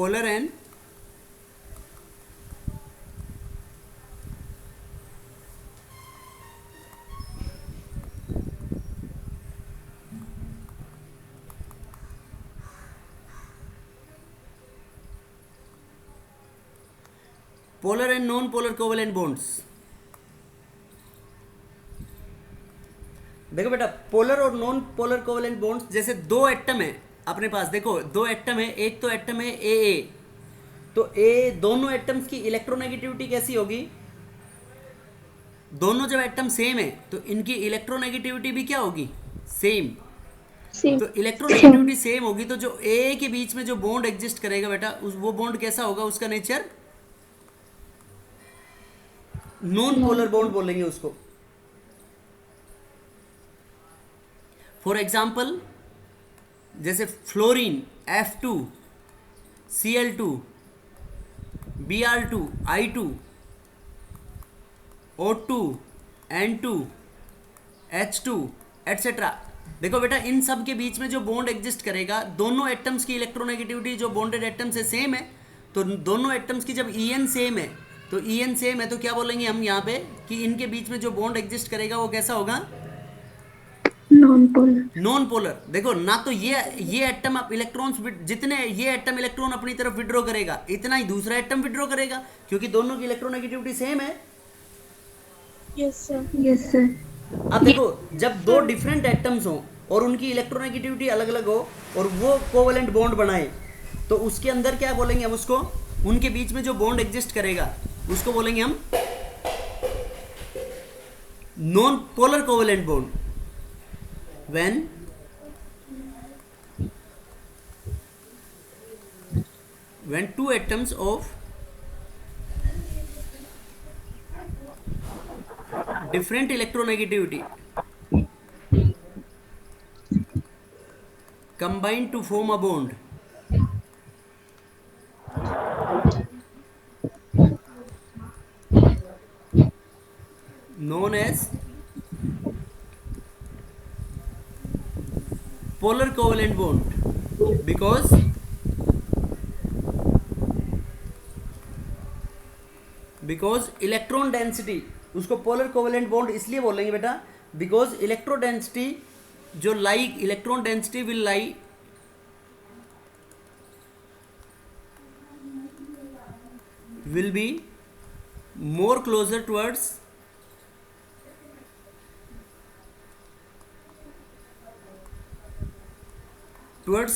polar and non-polar covalent bonds। देखो बेटा, polar और नॉन पोलर कोवेलेंट बॉन्ड्स, जैसे दो एटम है अपने पास, देखो दो एटम है, एक तो एटम है ए, तो ए दोनों एटम्स की इलेक्ट्रोनेगेटिविटी कैसी होगी? दोनों जब एटम सेम है तो इनकी इलेक्ट्रोनेगेटिविटी भी क्या होगी? सेम। सेम। तो इलेक्ट्रोनेगेटिविटी सेम होगी, तो जो ए के बीच में जो बॉन्ड एग्जिस्ट करेगा बेटा, वो बॉन्ड कैसा होगा? उसका नेचर नॉन पोलर बॉन्ड बोलेंगे उसको। फॉर एग्जाम्पल, जैसे fluorine F2 Cl2 Br2 I2 O2 N2 H2 etcetera. देखो बेटा, इन सब के बीच में जो बॉन्ड एग्जिस्ट करेगा, दोनों एटम्स की इलेक्ट्रोनेगेटिविटी जो बॉन्डेड एटम से सेम है, तो दोनों एटम्स की जब En सेम है, तो En सेम है तो क्या बोलेंगे हम यहाँ पे कि इनके बीच में जो बॉन्ड एग्जिस्ट करेगा वो कैसा होगा? Non polar. Non polar. देखो ना, तो ये एटम आप इलेक्ट्रॉन्स, जितने ये एटम इलेक्ट्रॉन अपनी तरफ विड्रॉ करेगा, इतना ही दूसरा एटम विड्रॉ करेगा, क्योंकि दोनों की इलेक्ट्रोनेगेटिविटी सेम है। Yes sir, yes sir. अब देखो, जब दो डिफरेंट एटम्स हो और उनकी इलेक्ट्रोनेगेटिविटी अलग अलग हो और वो कोवेलेंट बॉन्ड बनाए, तो उसके अंदर क्या बोलेंगे हम उसको? उनके बीच में जो बॉन्ड एग्जिस्ट करेगा उसको बोलेंगे हम non polar covalent bond. when two atoms of different electronegativity combine to form a bond known as polar covalent bond, because electron density, उसको पोलर कोवेलेंट बॉन्ड इसलिए बोलेंगे बेटा बिकॉज इलेक्ट्रो डेंसिटी जो lie, electron density will lie will be more closer towards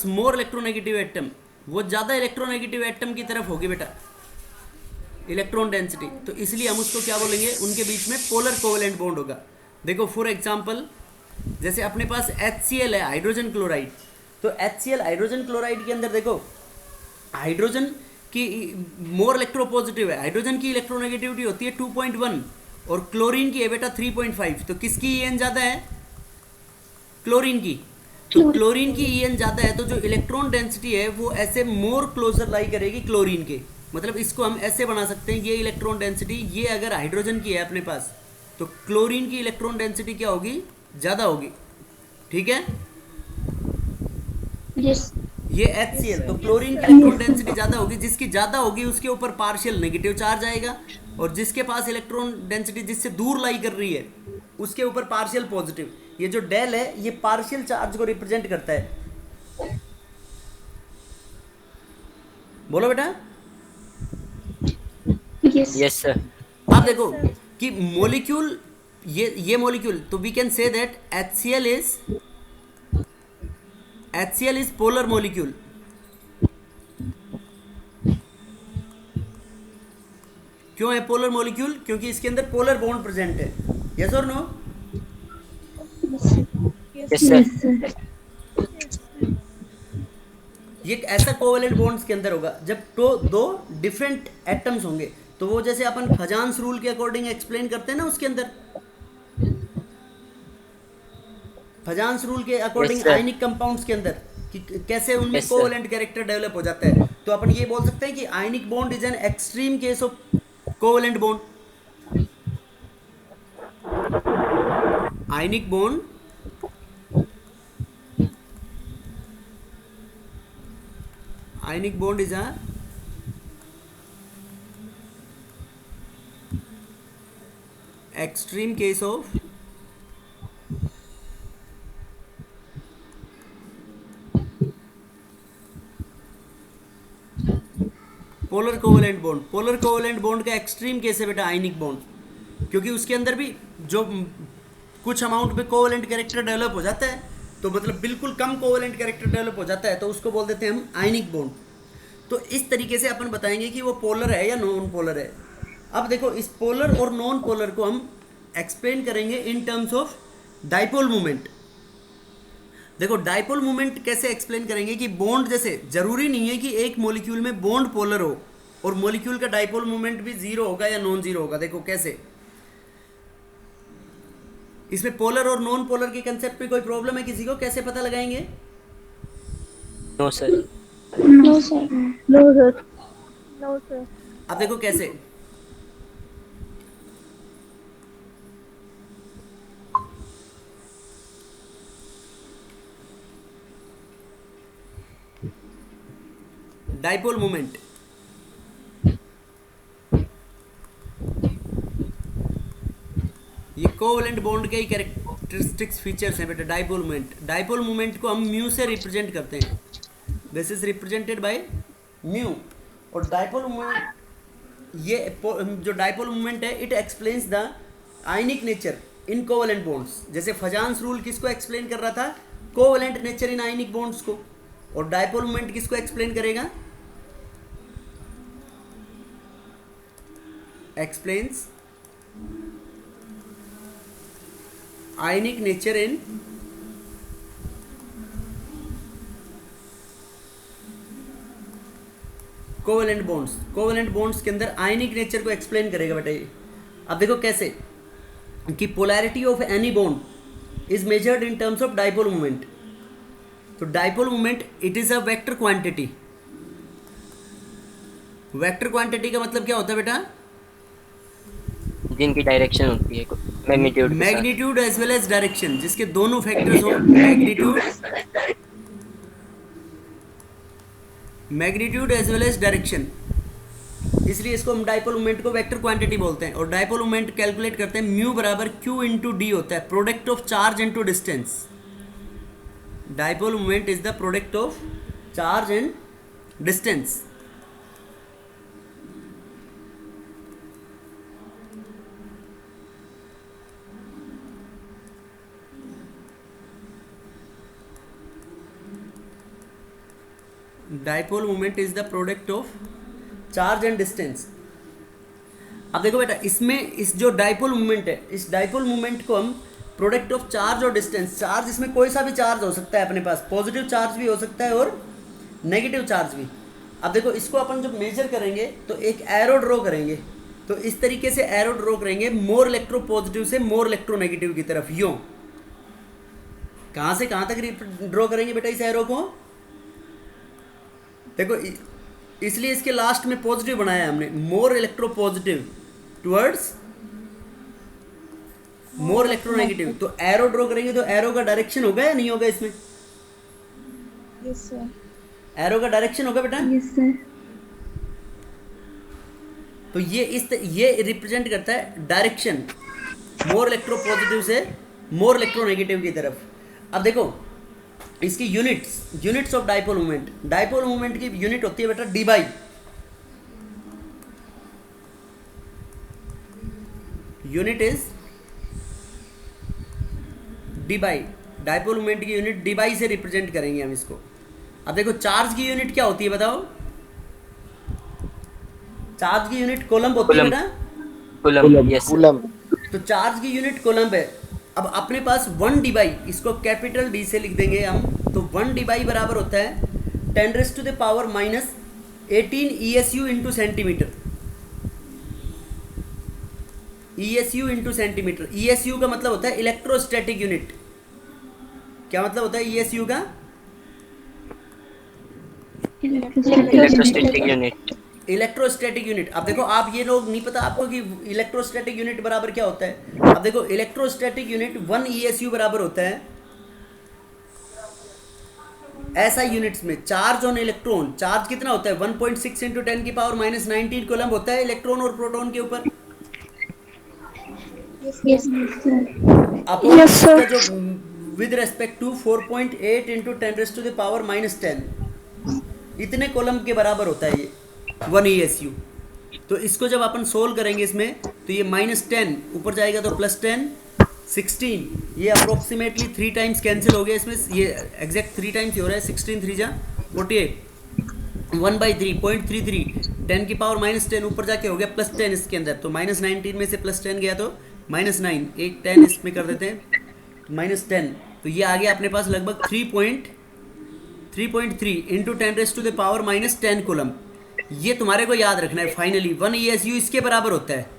more electronegative atom, वो ज़्यादा electronegative atom की तरफ होगी बेटा इलेक्ट्रॉन डेंसिटी, तो इसलिए हम उसको क्या बोलेंगे? उनके बीच में पोलर कोवेलेंट बॉन्ड होगा। देखो फॉर एग्जांपल, जैसे अपने पास HCl है, हाइड्रोजन क्लोराइड, तो HCl हाइड्रोजन क्लोराइड के अंदर देखो, हाइड्रोजन की मोर इलेक्ट्रोपॉजिटिव है, हाइड्रोजन की इलेक्ट्रोनेगेटिविटी होती है 2.1 और क्लोरीन की है बेटा 3.5, तो किसकी En ज़्यादा है? क्लोरीन की। तो क्लोरीन की En ज़्यादा है, तो जो इलेक्ट्रॉन डेंसिटी है वो ऐसे मोर क्लोजर लाई करेगी क्लोरीन के। मतलब इसको हम ऐसे बना सकते हैं, ये इलेक्ट्रॉन डेंसिटी, ये अगर हाइड्रोजन की है अपने पास, तो क्लोरीन की इलेक्ट्रॉन डेंसिटी क्या होगी? ज़्यादा होगी। ठीक है? यस। ये HCl, तो क्लोरीन की इलेक्ट्रॉन डेंसिटी ज़्यादा होगी, जिसकी ज़्यादा होगी उसके ऊपर पार्शियल नेगेटिव चार्ज आएगा, और जिसके पास इलेक्ट्रॉन डेंसिटी जिससे दूर लाई कर रही है उसके ऊपर पार्शियल पॉजिटिव। ये जो डेल है ये पार्शियल चार्ज को रिप्रेजेंट करता है। बोलो बेटा। Yes sir. अब देखो कि मॉलिक्यूल, ये मॉलिक्यूल, तो we can say that HCl is polar molecule. क्यों है पोलर मॉलिक्यूल? क्योंकि इसके अंदर पोलर बॉन्ड प्रेजेंट है। यस और नो? Yes sir. ये एक ऐसा कोवेलेंट बॉन्ड्स के अंदर होगा जब तो दो डिफरेंट एटम्स होंगे, तो वो जैसे अपन खजांस रूल के अकॉर्डिंग एक्सप्लेन करते हैं ना, उसके अंदर फजांस रूल के अकॉर्डिंग आयनिक कंपाउंड्स के अंदर कि कैसे उनमें कोवेलेंट कैरेक्टर डेवलप हो जाता है, तो अपन ये बोल सकते हैं कि ionic bond is an extreme case of covalent bond. Ionic bond is a extreme case of polar covalent bond, polar covalent bond का एक्सट्रीम केस है बेटा आयनिक बॉन्ड, क्योंकि उसके अंदर भी जो कुछ अमाउंट में कोवेलेंट कैरेक्टर डेवलप हो जाता है, तो मतलब बिल्कुल कम कोवेलेंट कैरेक्टर डेवलप हो जाता है, तो उसको बोल देते हैं हम आयनिक बॉन्ड। तो इस तरीके से अपन बताएंगे कि वो पोलर है या नॉन पोलर है। अब देखो इस पोलर और नॉन पोलर को हम एक्सप्लेन करेंगे इन टर्म्स ऑफ डाइपोल मोमेंट। देखो डाइपोल मोमेंट कैसे एक्सप्लेन करेंगे कि बॉन्ड, जैसे जरूरी नहीं है कि एक मॉलिक्यूल में बॉन्ड पोलर हो और मॉलिक्यूल का डाइपोल मोमेंट भी जीरो होगा या नॉन जीरो होगा। देखो कैसे, इसमें पोलर और नॉन पोलर के कंसेप्ट पे कोई प्रॉब्लम है किसी को, कैसे पता लगाएंगे? No sir. No sir. No sir. No sir. अब देखो कैसे, डाइपोल मोमेंट, ये कोवेलेंट बॉन्ड के ही कैरेक्टरिस्टिक्स फीचर्स हैं बेटा। डाइपोल मोमेंट, डाइपोल मोमेंट को हम म्यू से रिप्रेजेंट करते हैं, this is represented by mu. और डाइपोल मोमेंट, ये जो डाइपोल मोमेंट है, it explains the ionic nature in covalent bonds. जैसे फजान्स रूल किसको एक्सप्लेन कर रहा था? Covalent nature in ionic bonds को। और डाइपोल मोमेंट किसको एक्सप्लेन करेगा? Explains ionic nature in covalent bonds. Covalent bonds के अंदर आयनिक नेचर को एक्सप्लेन करेगा बेटा ये। अब देखो कैसे कि polarity of any bond is measured in terms of dipole moment. तो dipole moment it is a vector quantity. Vector quantity का मतलब क्या होता है बेटा? जिनकी डायरेक्शन होती है magnitude, magnitude as well as direction, जिसके दोनों फैक्टर्स हो, magnitude as well as direction, इसलिए इसको हम डाइपोल मोमेंट को वेक्टर क्वांटिटी बोलते हैं। और डाइपोल मोमेंट कैलकुलेट करते हैं, म्यू बराबर क्यू इंटू डी होता है, product of charge into distance. Dipole moment is the product of charge and distance. Dipole moment is the product of charge and distance. अब देखो बेटा, इसमें इस जो डाइपोल मोमेंट है, इस डाइपोल मोमेंट को हम प्रोडक्ट ऑफ चार्ज और डिस्टेंस, चार्ज इसमें कोई सा भी चार्ज हो सकता है अपने पास, पॉजिटिव चार्ज भी हो सकता है और नेगेटिव चार्ज भी। अब देखो इसको अपन जब मेजर करेंगे तो एक एरो ड्रॉ करेंगे, तो इस तरीके से एरो ड्रॉ करेंगे मोर इलेक्ट्रो पॉजिटिव से मोर इलेक्ट्रो नेगेटिव की तरफ। यूं कहाँ से कहाँ तक ड्रॉ करेंगे बेटा इस एरो को? देखो इसलिए इसके लास्ट में पॉजिटिव बनाया है हमने, मोर electro positive towards more electronegative. तो एरो ड्रॉ करेंगे तो एरो का डायरेक्शन होगा या नहीं होगा इसमें? Yes sir. एरो का डायरेक्शन होगा बेटा? Yes sir. तो ये रिप्रेजेंट करता है डायरेक्शन, मोर इलेक्ट्रो पॉजिटिव से मोर इलेक्ट्रोनेगेटिव की तरफ। अब देखो इसकी units of dipole moment, dipole moment की यूनिट होती है बेटा D by. Unit is D by, dipole moment की यूनिट डी बाई से रिप्रेजेंट करेंगे हम इसको। अब देखो चार्ज की यूनिट क्या होती है बताओ? चार्ज की यूनिट कोलम्ब होती है बेटा? Coulomb, yes. तो चार्ज की यूनिट कोलम्ब है। अब अपने पास 1 डी बाई, इसको कैपिटल डी से लिख देंगे हम, तो 1 डी बाई बराबर होता है 10⁻⁻18 ESU into centimetre. ESU into centimetre. ESU का मतलब होता है इलेक्ट्रोस्टैटिक यूनिट। क्या मतलब होता है ESU का? Electrostatic unit. Electrostatic unit. अब देखो आप ये लोग नहीं पता आपको कि इलेक्ट्रोस्टैटिक यूनिट बराबर क्या होता है? अब देखो इलेक्ट्रोस्टैटिक यूनिट 1 ESU बराबर होता है ऐसा यूनिट्स में चार्ज ऑन इलेक्ट्रॉन। चार्ज कितना होता है? 1.6 इंटू 10⁻⁻19 कोलम्ब होता है इलेक्ट्रॉन और प्रोटॉन के ऊपर। Yes, sir. Upon Yes, sir. इसका जो विद रेस्पेक्ट टू 4.8 इंटू 10⁻⁻10 इतने कॉलम के बराबर होता है ये 1 ESU। तो इसको जब अपन सोल्व करेंगे इसमें तो ये -10 ऊपर जाएगा तो +10 16, ये अप्रोक्सीमेटली 3 टाइम्स कैंसिल हो गया इसमें, ये एग्जैक्ट 3 टाइम्स ही हो रहा है, 16 3 जा 48 1/3 0.33 10⁻⁻10 ऊपर जाके हो गया +10 इसके अंदर, तो -19 में से +10 गया तो -9, एक 10 इसमें कर देते हैं -10, तो ये आ गया अपने पास लगभग 3.3 इंटू 10⁻⁻10 कॉलम। ये तुम्हारे को याद रखना है फाइनली 1 ESU इसके बराबर होता है,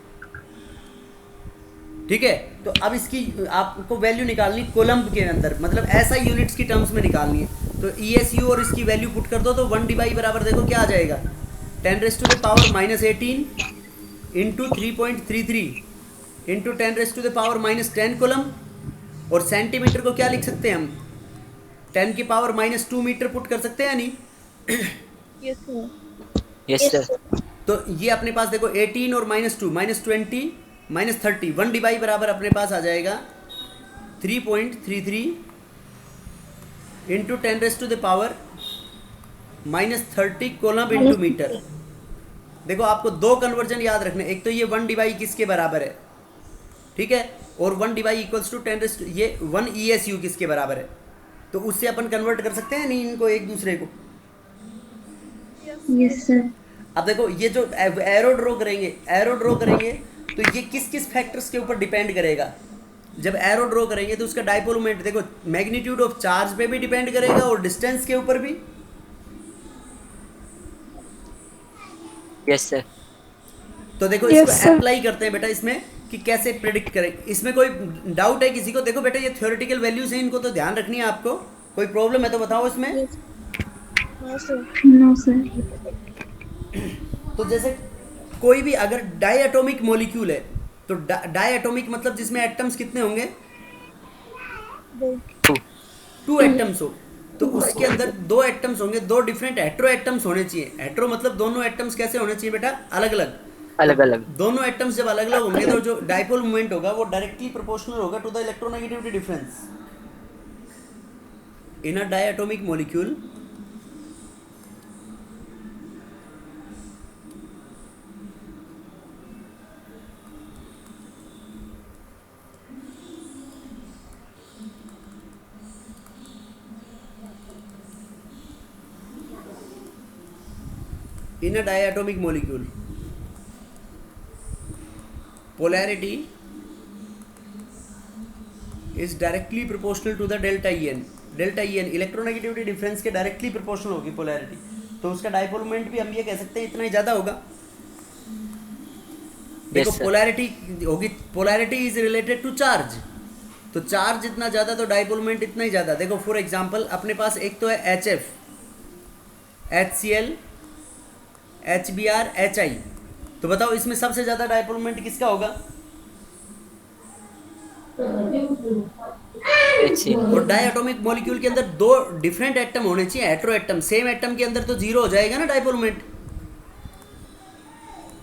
ठीक है। तो अब इसकी आपको वैल्यू निकालनी कोलम्ब के अंदर, मतलब ऐसा यूनिट्स की टर्म्स में निकालनी है। तो ESU और इसकी वैल्यू पुट कर दो तो 1/, बराबर देखो क्या आ जाएगा 10⁻⁻18 इंटू 3.33 इंटू 10⁻⁻10 कॉलम, और सेंटीमीटर को क्या लिख सकते हैं हम 10⁻⁻2 मीटर पुट कर सकते हैं या नहीं? Yes, sir. Yes, sir. तो ये अपने पास देखो 18 और -2 -20 -30 1/, बराबर अपने पास आ जाएगा 3.33 इंटू 10⁻⁻30 कॉलम इंटू मीटर। देखो आपको दो कन्वर्जन याद रखने, एक तो ये 1/, किसके बराबर है, ठीक है, और 1/, इक्वल्स टू 10 ये 1 ESU किसके बराबर है, तो उससे अपन कन्वर्ट कर सकते हैं नहीं इनको एक दूसरे को। Yes, sir. अब देखो ये जो एरो ड्रॉ करेंगे तो ये किस किस फैक्टर्स के ऊपर डिपेंड करेगा। जब एरो ड्रॉ करेंगे तो उसका डाइपोल मोमेंट देखो मैग्नीट्यूड ऑफ चार्ज पे भी डिपेंड करेगा और डिस्टेंस के ऊपर भी। Yes, sir. तो देखो Yes, इसको sir. अप्लाई करते हैं बेटा इसमें कि कैसे प्रिडिक्ट करें। इसमें कोई डाउट है किसी को? देखो बेटा ये थ्योरेटिकल वैल्यूज हैं, इनको तो ध्यान रखनी है आपको। कोई प्रॉब्लम है तो बताओ इसमें। No, sir. No, sir. तो जैसे कोई भी अगर डायटोमिक मॉलिक्यूल है तो डायटोमिक मतलब जिसमें एटम्स कितने होंगे, 2 एटम्स हो, तो उसके अंदर 2 एटम्स होंगे, 2 डिफरेंट हेट्रो एटम्स होने चाहिए। हेट्रो मतलब दोनों एटम्स कैसे होने चाहिए बेटा, अलग अलग। अलग अलग। दोनों एटम्स जब अलग अलग होंगे तो जो डाइपोल मोमेंट होगा वो डायरेक्टली प्रोपोर्शनल होगा to the electronegativity difference in a diatomic molecule. In a diatomic molecule, polarity is directly proportional to the delta En. Delta En electronegativity difference के डायरेक्टली प्रोपोर्शनल होगी पोलैरिटी, तो उसका dipole moment भी हम ये कह सकते हैं इतना ही ज़्यादा होगा। देखो पोलैरिटी होगी, polarity is related to charge, तो चार्ज जितना ज़्यादा तो डाइपोल मोमेंट इतना ही ज़्यादा। देखो फॉर एग्जांपल अपने पास एक तो है HF, HCl, HBr, HI, तो बताओ इसमें सबसे ज़्यादा डाइपोल मोमेंट किसका होगा? और डायटोमिक मॉलिक्यूल के अंदर 2 डिफरेंट एटम होने चाहिए, हेट्रो एटम। सेम एटम के अंदर तो 0 हो जाएगा ना डाइपोल मोमेंट।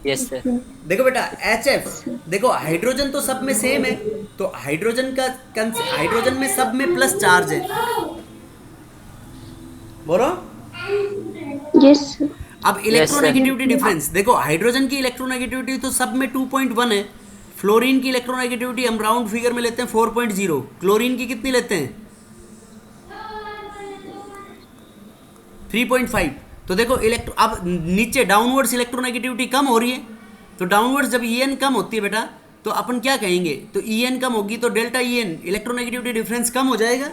Yes sir. देखो बेटा HF, देखो हाइड्रोजन तो सब में सेम है, तो हाइड्रोजन में सब में प्लस चार्ज है, बोलो। Yes, sir. अब इलेक्ट्रोनेगेटिविटी डिफरेंस देखो, हाइड्रोजन की इलेक्ट्रोनेगेटिविटी तो सब में 2.1 है, फ्लोरीन की इलेक्ट्रोनेगेटिविटी हम राउंड फिगर में लेते हैं 4.0, क्लोरीन की कितनी लेते हैं 3.5। तो देखो अब नीचे डाउनवर्ड्स इलेक्ट्रोनेगेटिविटी कम हो रही है, तो डाउनवर्ड्स जब En कम होती है बेटा तो अपन क्या कहेंगे, तो En कम होगी तो डेल्टा En इलेक्ट्रोनेगेटिविटी डिफरेंस कम हो जाएगा।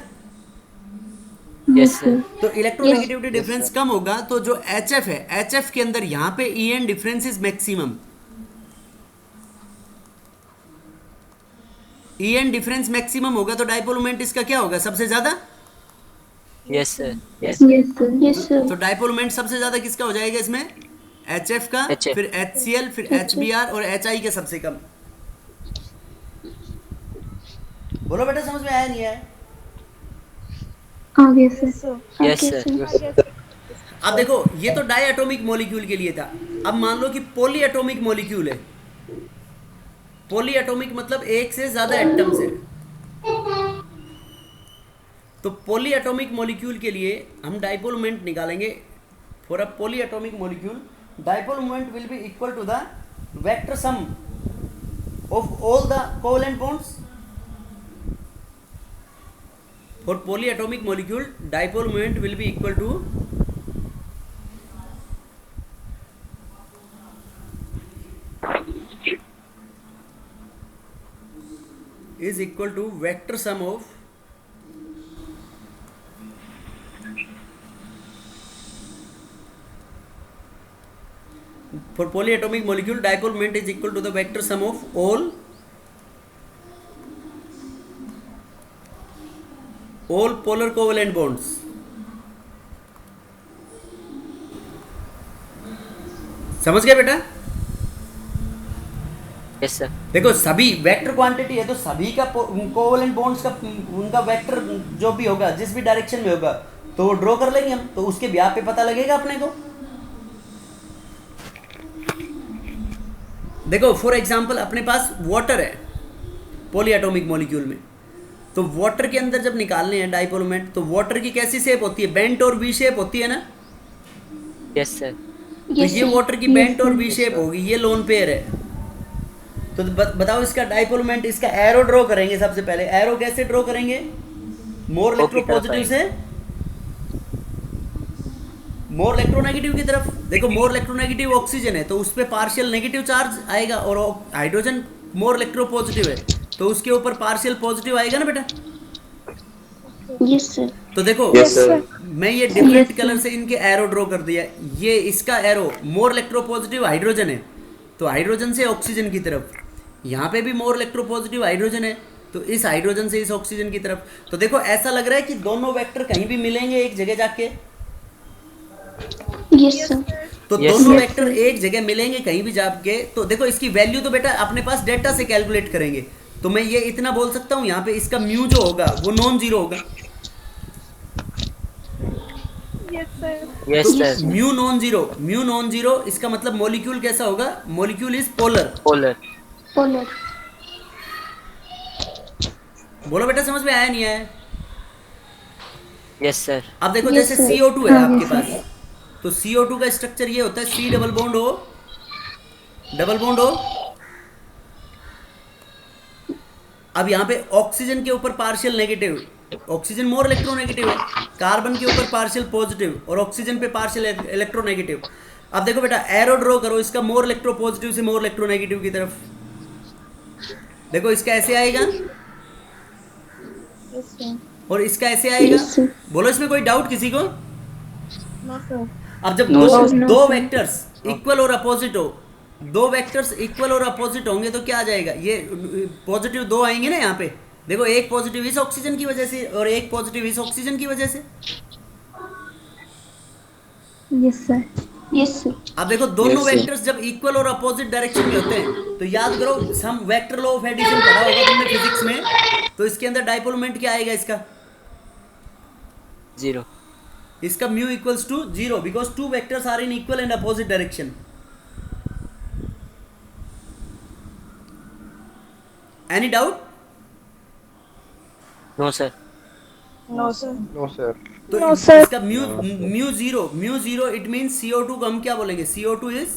Yes sir. तो इलेक्ट्रोनेगेटिविटी डिफरेंस कम होगा तो जो HF है, HF के अंदर यहाँ पे En difference is maximum. En difference maximum होगा तो डाइपोल मोमेंट इसका क्या होगा, सबसे ज्यादा। Yes sir. Yes, sir. Yes, sir. तो डाइपोल मोमेंट सबसे ज्यादा किसका हो जाएगा इसमें, HF का, HF। फिर HCl, फिर HBr और HI के सबसे कम। बोलो बेटा समझ में आया नहीं आया? आगे sir. यस आगे सर। अब देखो ये तो डायटोमिक मॉलिक्यूल के लिए था। अब मान लो कि पॉलीएटॉमिक मॉलिक्यूल है, पॉली एटॉमिक मतलब एक से ज्यादा एटम्स है। तो पॉली एटॉमिक मॉलिक्यूल के लिए हम डाइपोल मोमेंट निकालेंगे। For a polyatomic molecule dipole moment will be equal to the vector sum of all the covalent bonds. For polyatomic molecule dipole moment will be equal to is equal to vector sum of for polyatomic molecule dipole moment is equal to the vector sum of all polar covalent bonds। समझ गए बेटा? Yes sir. देखो सभी vector quantity है तो सभी का covalent bonds का उनका वेक्टर जो भी होगा जिस भी डायरेक्शन में होगा तो वो ड्रॉ कर लेंगे हम, तो उसके ब्याह पे पता लगेगा अपने को। देखो फॉर एग्जांपल अपने पास वाटर है पॉली एटॉमिक मॉलिक्यूल में, तो वाटर के अंदर जब निकालने हैं डाइपोल मोमेंट तो वाटर की कैसी शेप होती है? बेंट और वी शेप होती है ना। Yes sir. तो ये वाटर की बेंट और वी शेप होगी, ये लोन पेयर है। तो बताओ इसका डाइपोल मोमेंट, इसका एरो ड्रॉ करेंगे। सबसे पहले एरो कैसे ड्रॉ करेंगे? मोर इलेक्ट्रोपॉजिटिव से मोर इलेक्ट्रोनेगेटिव की तरफ। देखो मोर इलेक्ट्रोनेगेटिव ऑक्सीजन है तो उस पर पार्शियल नेगेटिव चार्ज आएगा, और हाइड्रोजन मोर इलेक्ट्रोपॉजिटिव है तो उसके ऊपर पार्शियल पॉजिटिव आएगा ना बेटा। Yes sir. तो देखो Yes, sir. मैं ये डिफरेंट कलर से इनके एरो ड्रॉ कर दिया। ये इसका एरो मोर इलेक्ट्रोपॉजिटिव हाइड्रोजन है तो हाइड्रोजन से ऑक्सीजन की तरफ, यहाँ पे भी मोर इलेक्ट्रोपॉजिटिव हाइड्रोजन है तो इस हाइड्रोजन से इस ऑक्सीजन की तरफ। तो देखो ऐसा लग रहा है कि दोनों वेक्टर कहीं भी मिलेंगे एक जगह जाके। Yes sir. तो Yes, दोनों sir. वेक्टर एक जगह मिलेंगे कहीं भी जाके। तो देखो इसकी वैल्यू तो बेटा अपने पास डेटा से कैलकुलेट करेंगे। तो मैं ये इतना बोल सकता हूँ यहाँ पे इसका म्यू जो होगा वो नॉन जीरो होगा। Yes sir. Mu non zero इसका मतलब मॉलिक्यूल कैसा होगा? Molecule is polar. Polar. Polar. बोलो बेटा समझ में आया नहीं आया? Yes sir. अब देखो Yes, जैसे sir. CO2 है हाँ, आपके yes, पास, तो CO2 का स्ट्रक्चर ये होता है C double bond O double bond O। अब यहाँ पे ऑक्सीजन के ऊपर partial negative, oxygen more electronegative है, कार्बन के ऊपर पार्शियल पॉजिटिव और ऑक्सीजन पे पार्शियल इलेक्ट्रोनेगेटिव। अब देखो बेटा एरो ड्रॉ करो इसका मोर इलेक्ट्रोपॉजिटिव से मोर इलेक्ट्रोनेगेटिव की तरफ। देखो इसका ऐसे आएगा और इसका ऐसे आएगा। Yes, sir. बोलो इसमें कोई डाउट किसी को? अब जब No, दो sir. दो वेक्टर्स इक्वल और अपोजिट हो, दो वेक्टर्स इक्वल और अपोजिट होंगे तो क्या आ जाएगा? ये पॉजिटिव दो आएंगे ना यहाँ पे। देखो एक पॉजिटिव इस ऑक्सीजन की वजह से और एक पॉजिटिव इस ऑक्सीजन की वजह से। Yes sir. Yes sir. अब देखो दोनों Yes, sir. वेक्टर्स जब इक्वल और अपोजिट डायरेक्शन में होते हैं तो याद करो सम वेक्टर लॉ ऑफ एडिशन पढ़ा होगा तुमने फिजिक्स में। तो इसके अंदर डाइपोल मोमेंट क्या आएगा? इसका जीरो। इसका mu equals to zero because two vectors are in equal and opposite direction. Any doubt? No sir. No, sir. तो No, sir. इसका mu zero it means CO2 को हम क्या बोलेंगे? CO2 is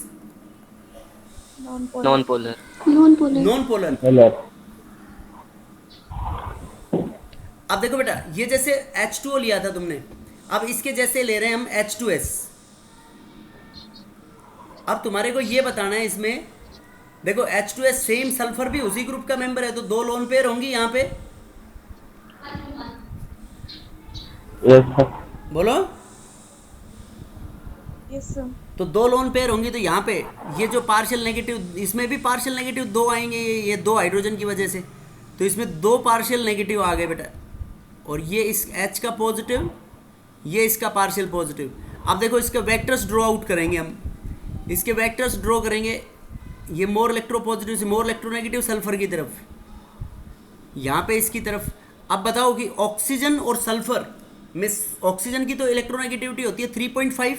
non polar. Non polar. Non polar. अब देखो बेटा ये जैसे H2O लिया था तुमने, अब इसके जैसे ले रहे हैं हम H2S। अब तुम्हारे को ये बताना है इसमें, देखो H2S सेम सल्फर भी उसी ग्रुप का मेंबर है तो दो लोन पेयर होंगी यहाँ पे। बोलो। Yes sir. तो दो लोन पेयर होंगी तो यहाँ पे ये जो पार्शियल नेगेटिव, इसमें भी पार्शियल नेगेटिव दो आएंगे, ये दो हाइड्रोजन की वजह से, तो इसमें दो पार्शियल नेगेटिव आ गए बेटा। और ये इस H का पॉजिटिव, ये इसका पार्शियल पॉजिटिव। अब देखो इसके वेक्टर्स ड्रॉ आउट करेंगे हम, इसके वेक्टर्स ड्रॉ करेंगे। ये मोर इलेक्ट्रोपॉजिटिव से मोर इलेक्ट्रोनेगेटिव सल्फर की तरफ, यहाँ पे इसकी तरफ। अब बताओ कि ऑक्सीजन और सल्फर में ऑक्सीजन की तो इलेक्ट्रोनेगेटिविटी होती है 3.5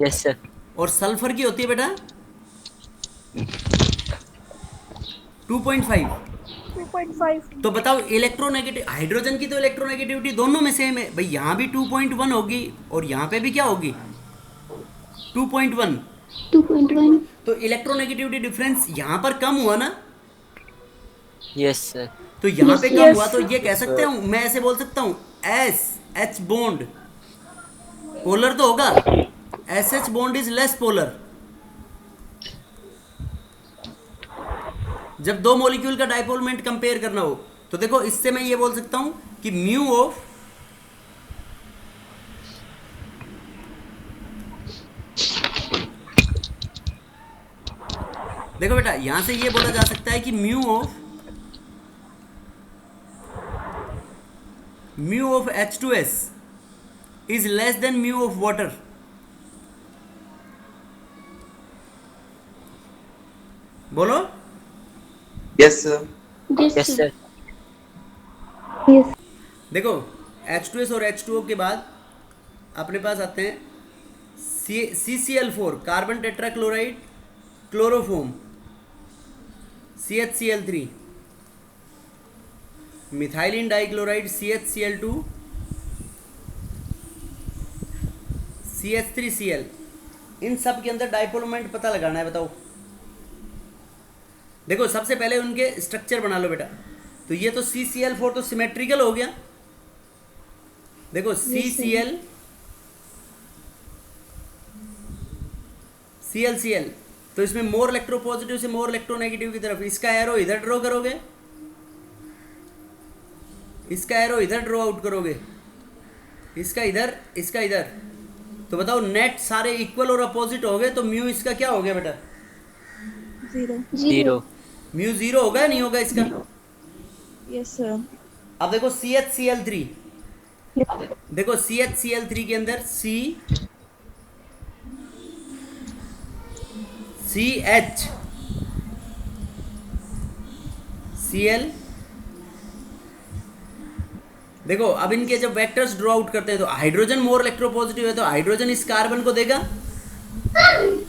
यस सर। और सल्फर की होती है बेटा 2.5। 2.5। तो बताओ इलेक्ट्रोनेगेटिव, हाइड्रोजन की तो इलेक्ट्रोनेगेटिविटी दोनों में सेम है भाई, यहाँ भी 2.1 होगी और यहाँ पे भी क्या होगी 2.1। 2.1। तो इलेक्ट्रोनेगेटिविटी डिफरेंस यहाँ पर कम हुआ ना, यस सर। तो यहाँ पे Yes, कम yes. हुआ, तो ये कह Yes, सकते sir. हूँ मैं, ऐसे बोल सकता हूँ एस एच बॉन्ड पोलर तो होगा, S H bond is less polar. जब दो मॉलिक्यूल का डाइपोल मोमेंट कंपेयर करना हो, तो देखो इससे मैं ये बोल सकता हूं कि म्यू ऑफ, देखो बेटा यहां से ये बोला जा सकता है कि mu of H2S is less than mu of water. बोलो। Yes, sir. Yes, yes sir. Sir. Yes. देखो H2S और H2O के बाद अपने पास आते हैं CCl4 carbon tetrachloride chloroform, CHCl3 methylene dichloride CHCl2 CH3Cl। इन सब के अंदर डाइपोल मोमेंट पता लगाना है, बताओ। देखो सबसे पहले उनके स्ट्रक्चर बना लो बेटा। तो ये तो CCl4 तो सिमेट्रिकल हो गया। देखो CCl ClCl, तो इसमें मोर इलेक्ट्रोपॉजिटिव से मोर इलेक्ट्रोनेगेटिव की तरफ, इसका एरो इधर ड्रॉ करोगे, इसका एरो इधर ड्रॉ आउट करोगे, इसका इधर, इसका इधर। तो बताओ नेट सारे इक्वल और अपोजिट हो गए, तो म्यू इसका क्या हो गया बेटा? 0। जीरो। म्यू 0 होगा नहीं होगा इसका? Yes, sir. अब देखो CHCl3, देखो CHCl3 के अंदर CH Cl। देखो अब इनके जब वेक्टर्स ड्रॉ आउट करते हैं, तो हाइड्रोजन मोर इलेक्ट्रोपॉजिटिव है, तो हाइड्रोजन इस कार्बन को देगा।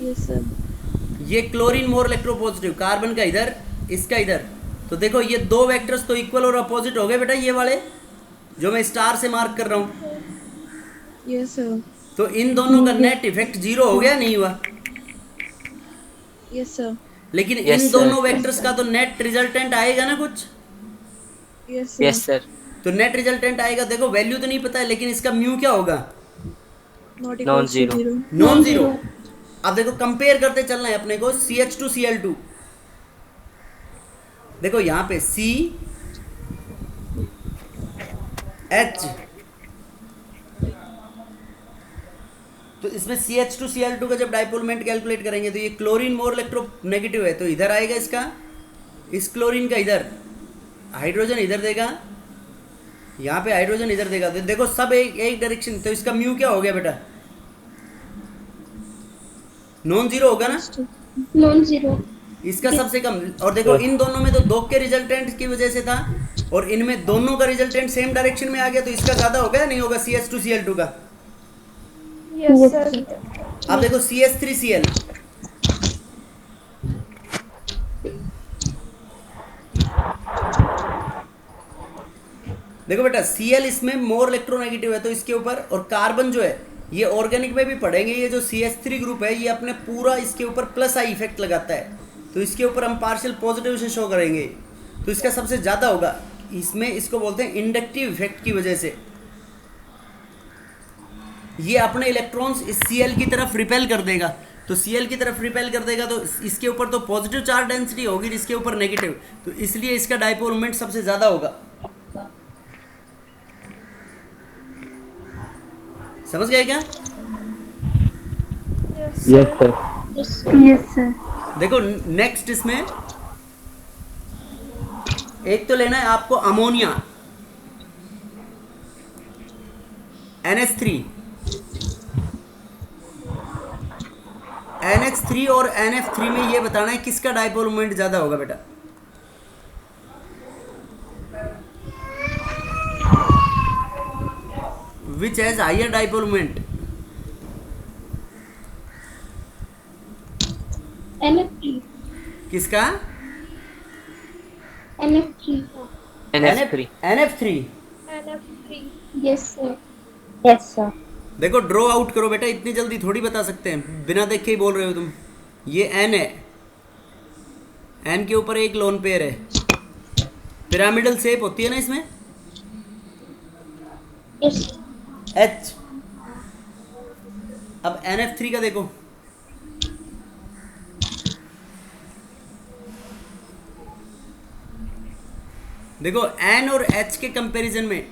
Yes, sir. ये क्लोरीन मोर इलेक्ट्रोपॉजिटिव, कार्बन का इधर, इसका इधर। तो देखो ये दो वेक्टर्स तो इक्वल और अपोजिट हो गए बेटा, ये वाले जो मैं स्टार से मार्क कर रहा हूं। Yes, sir. तो इन दोनों का नेट इफेक्ट 0 हो गया नहीं हुआ? Yes, sir. लेकिन Yes, इन sir. दोनों वेक्टर्स का तो नेट रिजल्टेंट आएगा ना कुछ। Yes, sir. Yes sir. तो नेट रिजल्टेंट आएगा। देखो वैल्यू तो नहीं पता है, लेकिन इसका म्यू क्या होगा? Not equal to Non-zero. 0. Non zero. अब देखो कंपेयर करते चलना है अपने को CH2Cl2। देखो यहां पे CH, तो इसमें CH2Cl2 का जब डाइपोल मोमेंट कैलकुलेट करेंगे, तो ये क्लोरीन मोर इलेक्ट्रोनेगेटिव है, तो इधर आएगा इसका, इस क्लोरीन का इधर, हाइड्रोजन इधर देगा, यहाँ पे हाइड्रोजन इधर देगा। तो देखो सब एक डायरेक्शन, तो इसका म्यू क्या हो गया बेटा? नॉन जीरो होगा ना? Non-zero. इसका सबसे कम। और देखो इन दोनों में तो दो के रिजल्टेंट की वजह से था, और इनमें दोनों का रिजल्टेंट सेम डायरेक्शन में आ गया, तो इसका ज्यादा हो गया नहीं होगा CH2Cl2 का? Yes, sir. अब देखो CH3Cl, देखो बेटा Cl इसमें मोर इलेक्ट्रोनेगेटिव है, तो इसके ऊपर, और कार्बन जो है ये ऑर्गेनिक में भी पढ़ेंगे, ये जो CH3 ग्रुप है ये अपने पूरा इसके ऊपर प्लस आई इफेक्ट लगाता है, तो इसके ऊपर हम पार्शियल पॉजिटिव से शो करेंगे, तो इसका सबसे ज़्यादा होगा इसमें। इसको बोलते हैं इंडक्टिव इफेक्ट की वजह से ये अपने इलेक्ट्रॉन्स इस Cl की तरफ रिपेल कर देगा, तो Cl की तरफ रिपेल कर देगा, तो इसके ऊपर तो पॉजिटिव चार्ज डेंसिटी होगी, इसके ऊपर नेगेटिव, तो इसलिए इसका डाइपोल मोमेंट सबसे ज़्यादा होगा। समझ गए क्या? Yes, Yes, sir. sir. Yes, sir. देखो नेक्स्ट इसमें एक तो लेना है आपको अमोनिया NH3, NH3 और NF3 में ये बताना है किसका डाइपोल मोमेंट ज्यादा होगा बेटा? Which has higher dipole moment? NF3. किसका? NF3. NF3. NF3। NF3. Yes, sir. Yes, sir. देखो ड्रॉ आउट करो बेटा, इतनी जल्दी थोड़ी बता सकते हैं, बिना देख के ही बोल रहे हो तुम। ये एन है, एन के ऊपर एक लोन पेयर है, पिरामिडल शेप होती है ना इसमें, Yes. एच। अब NF3 का देखो, देखो एन और एच के कंपैरिजन में,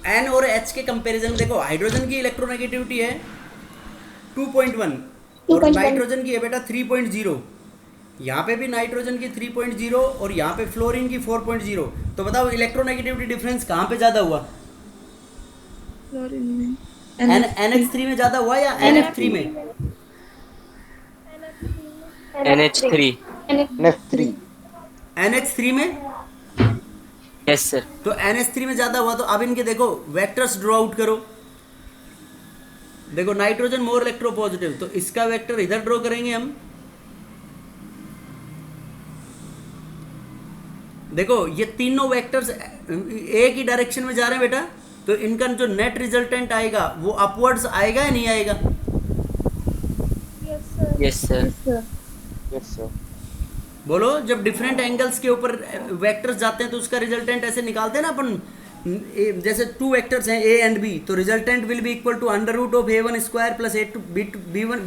एन और एच के कंपैरिजन में देखो, हाइड्रोजन की इलेक्ट्रोनेगेटिविटी है 2.1 और 2.1. नाइट्रोजन की है बेटा 3.0। यहाँ पे भी नाइट्रोजन की 3.0 और यहाँ पे फ्लोरीन की 4.0। तो बताओ इलेक्ट्रोनेगेटिविटी डिफरेंस कहाँ पे ज़्यादा हुआ? NH3 में ज़्यादा हुआ या NF3 में? NH3. NF3. NH3 में। Yes, sir. तो NH3 में ज़्यादा हुआ, तो अब इनके देखो वेक्टर्स ड्रॉ आउट करो। देखो नाइट्रोजन मोर इलेक्ट्रोपॉजिटिव, तो इसका वेक्टर इधर ड्रॉ करेंगे हम। देखो ये तीनों वेक्टर्स एक ही डायरेक्शन में जा रहे हैं बेटा, तो इनका जो नेट रिजल्टेंट आएगा वो अपवर्ड्स आएगा या नहीं आएगा? Yes, sir. Yes, sir. बोलो, जब डिफरेंट एंगल्स के ऊपर वेक्टर्स जाते हैं तो उसका रिजल्टेंट ऐसे निकालते हैं ना अपन, जैसे टू वेक्टर्स हैं A एंड B, तो resultant will be equal to under root of A1 square plus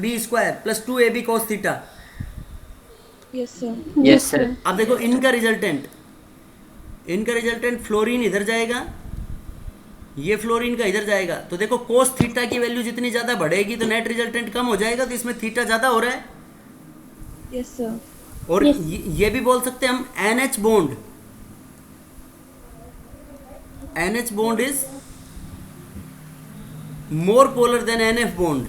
B square plus 2AB cos theta. Yes, sir. Yes, sir. अब देखो इनका रिजल्टेंट फ्लोरीन इधर जाएगा, ये फ्लोरीन का इधर जाएगा, तो देखो कोस थीटा की वैल्यू जितनी ज़्यादा बढ़ेगी तो नेट रिजल्टेंट कम हो जाएगा, तो इसमें थीटा ज़्यादा हो रहा है। Yes, sir. और Yes. ये भी बोल सकते हैं हम NH bond is more polar than NF bond.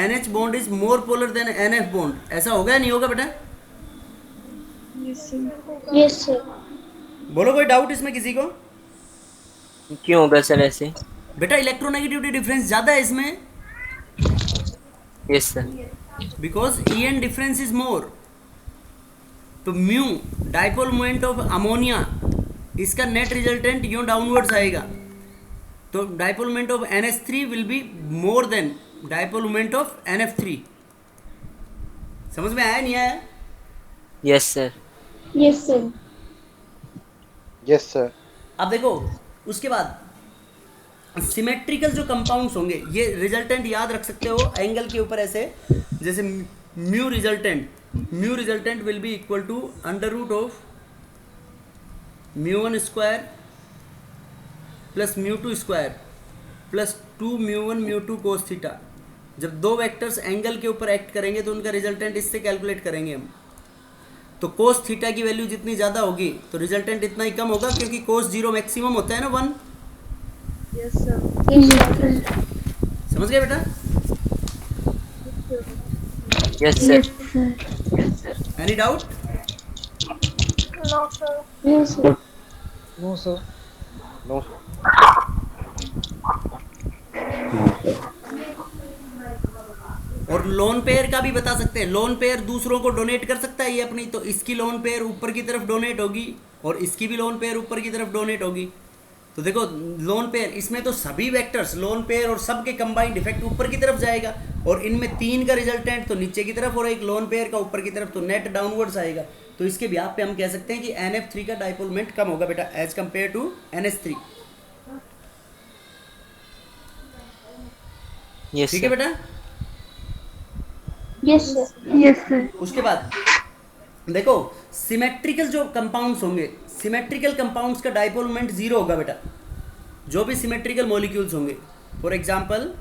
NH bond is more polar than NF bond, ऐसा होगा या नहीं होगा बेटा? Yes, sir. Yes, sir. बोलो कोई डाउट इसमें किसी को? क्यों होगा सर ऐसे? बेटा इलेक्ट्रोनेगेटिविटी डिफरेंस ज़्यादा है इसमें, Yes, sir. Because EN difference is more. तो mu dipole moment of ammonia, इसका नेट रिजल्टेंट यूं डाउनवर्ड्स आएगा, तो dipole moment of NH3 will be more than dipole moment of NF3। समझ में आया नहीं आया? Yes, sir. Yes, sir. Yes, sir. अब देखो उसके बाद सिमेट्रिकल जो कंपाउंड्स होंगे, ये रिजल्टेंट याद रख सकते हो एंगल के ऊपर ऐसे, जैसे mu resultant will be equal to under root of μ1 square plus μ2 square plus 2 μ1 μ2 cos theta. जब दो वेक्टर्स एंगल के ऊपर एक्ट करेंगे तो उनका रिजल्टेंट इससे कैलकुलेट करेंगे हम। तो कोस थीटा की वैल्यू जितनी ज़्यादा होगी तो रिजल्टेंट इतना ही कम होगा, क्योंकि कोस 0 मैक्सिमम होता है ना 1। Yes, sir. Yes, sir. समझ गए बेटा? Yes, sir. Any doubt? No, sir. No, sir. No, sir. No, sir. और लोन पेयर का भी बता सकते हैं, लोन पेयर दूसरों को डोनेट कर सकता है ये अपनी, तो इसकी लोन पेयर ऊपर की तरफ डोनेट होगी और इसकी भी लोन पेयर ऊपर की तरफ डोनेट होगी। तो देखो लोन पेयर, इसमें तो सभी वेक्टर्स लोन पेयर और सब के कंबाइंड इफेक्ट ऊपर की तरफ जाएगा, और इनमें 3 का रिजल्टेंट तो नीचे की तरफ और एक लोन पेयर का ऊपर की तरफ, तो नेट डाउनवर्ड्स आएगा। तो इसके ब्याह पे हम कह सकते हैं कि NF3 का डाइपोल मोमेंट कम होगा बेटा as compare to NH3। Yes, ठीक है sir. बेटा? Yes, sir. Yes, sir. उसके बाद देखो सिमेट्रिकल जो कंपाउंड्स होंगे, सिमेट्रिकल कंपाउंड्स का डाइपोल मोमेंट 0 होगा बेटा, जो भी सिमेट्रिकल मॉलिक्यूल्स होंगे। For example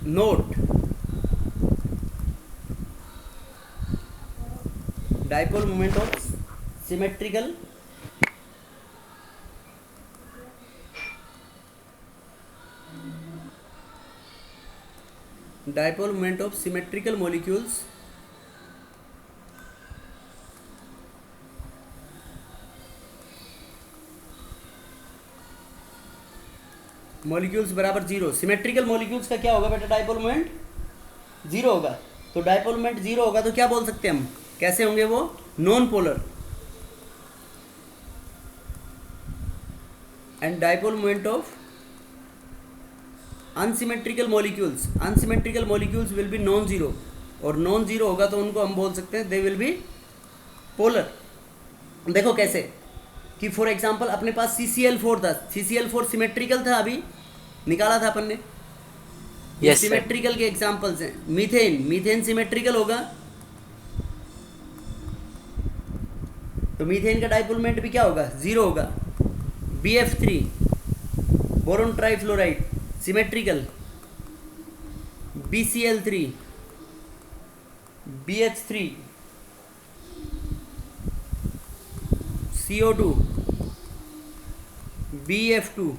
note dipole moment of symmetrical molecules molecules बराबर जीरो। सिमेट्रिकल मॉलिक्यूल्स का क्या होगा बेटा, डाइपोल मोमेंट जीरो होगा। तो डाइपोल मोमेंट जीरो होगा तो क्या बोल सकते हैं हम, कैसे होंगे वो, non polar. And dipole moment of unsymmetrical molecules will be non zero, और नॉन जीरो होगा तो उनको हम बोल सकते हैं दे विल बी पोलर। देखो कैसे कि फॉर एग्जांपल अपने पास CCl4 था, CCl4 सिमेट्रिकल था, अभी निकाला था अपन ने। ये Yes, sir. सिमेट्रिकल के एग्जांपल्स हैं। मीथेन सिमेट्रिकल होगा, तो मीथेन का डाइपोल मोमेंट भी क्या होगा, जीरो होगा। BF3 boron trifluoride symmetrical, BCl3, BH3, CO2, BF2,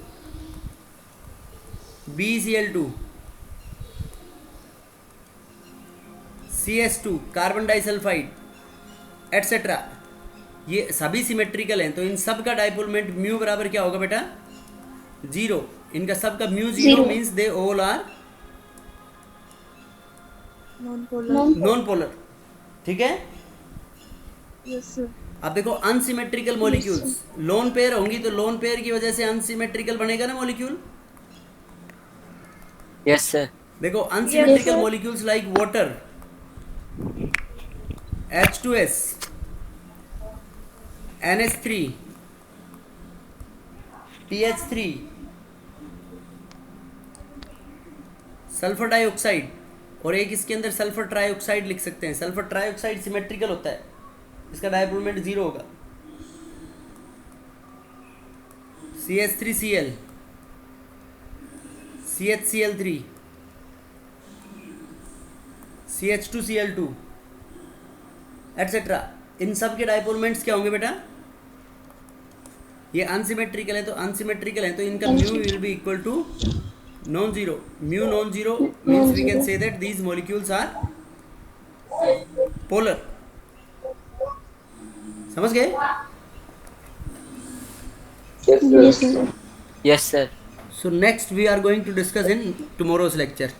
BCl2, CS2 carbon disulphide etcetera, ये सभी सिमेट्रिकल हैं। तो इन सब का डाइपोल मोमेंट म्यू बराबर क्या होगा बेटा, जीरो। इनका सब का mu zero Zero. Means they all are Non-polar. Non polar. ठीक है। Yes, sir. अब देखो अनसिमेट्रिकल मॉलिक्यूल्स, लोन पेयर होंगी तो लोन पेयर की वजह से अनसिमेट्रिकल बनेगा ना मॉलिक्यूल। Yes, sir. देखो unsymmetrical sir. Molecules like water, H2S, NH3, TH3, sulphur dioxide, और एक इसके अंदर सल्फर ट्राइऑक्साइड लिख सकते हैं। सल्फर ट्राइऑक्साइड सिमेट्रिकल होता है, इसका डाइपोल मोमेंट जीरो होगा। CH3Cl, CHCl3, CH2Cl2 एटसेट्रा, इन सब के डाइपोल मोमेंट्स क्या होंगे बेटा, ये अनसिमेट्रिकल है तो अनसिमेट्रिकल है तो इनका mu will be equal to non zero. Mu non zero means we can say that these molecules are polar. समझ गए? Yes, sir. Yes, sir. So next we are going to discuss in tomorrow's lecture.